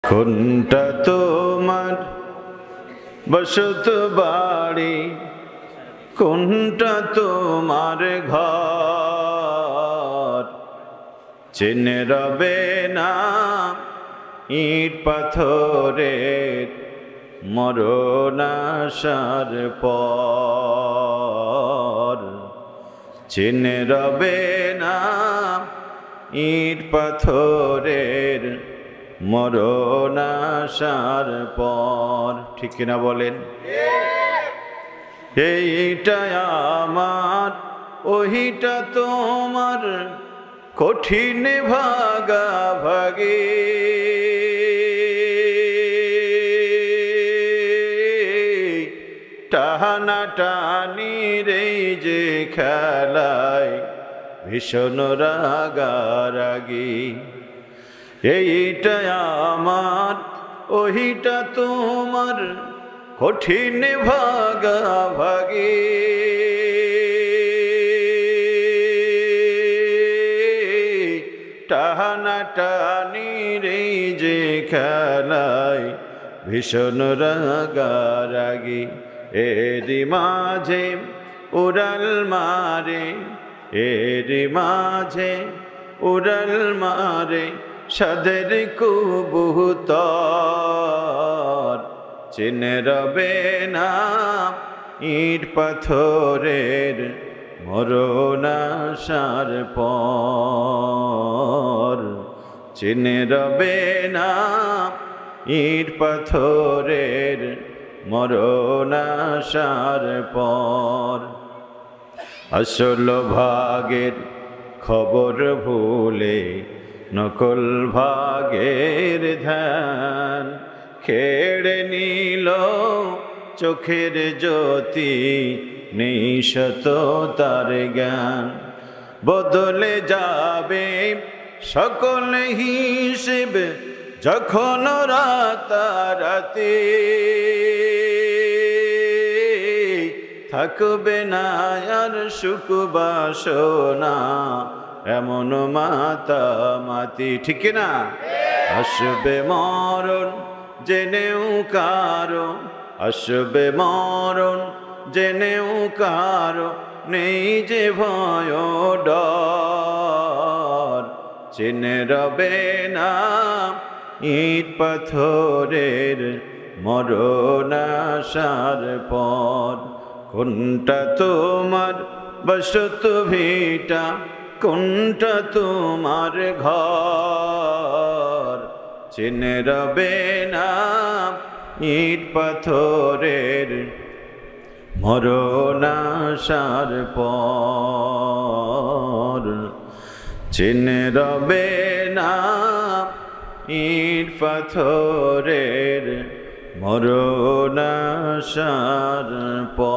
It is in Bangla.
কোনটা তোমার বসত বাড়ি, কোনটা তোমার ঘর? চেনে রবে না ইট পাথরের মরণ আসার পর। চেনে রবে না ইট পাথরের মরণ আসার পর। ঠিক কিনা বলেন? এইটা আমার ওইটা তোমার, কঠিন ভাগাভাগি। টানাটানি রে যে খেলায় ভীষণ রাগারাগি। এইটা আমার ওইটা তোমার, কঠিন ভাগাভাগি। টানাটানি রে যে খেলায় ভীষণ রাগারাগি। এরি মাঝে উড়াল মারে, এরি মাঝে উড়াল মারে সাদের কবুতর। চেনে রবে না ইট পাথরের মরণ আসার পর। চেনে রবে না ইট পাথরের মরণ আসার পর। আসল ভাগের খবর ভুলে নকল ভাগের ধ্যান খেড়ে নিল চোখের জ্যোতি, নেই সততার জ্ঞান। বদলে যাবে সকল হিসেব যখন রাতারাতি, থাকবে না আর সুখ বাসনা এমন মাতামাতি। ঠিক না? আসবে মরণ জেনেও কারো, আসবে মরণ জেনেও কারো নেই যে ভয় ডর। চেনে রবে না ইট পাথরের মরণ আসার পর। কোনটা তোমার বসত ভিটা, কোনটা তোমার ঘর? চেনে রবে না ইট পাথরের মরণ আসার পর। চেনে রবে না ইট পাথরের মরণ আসার পর।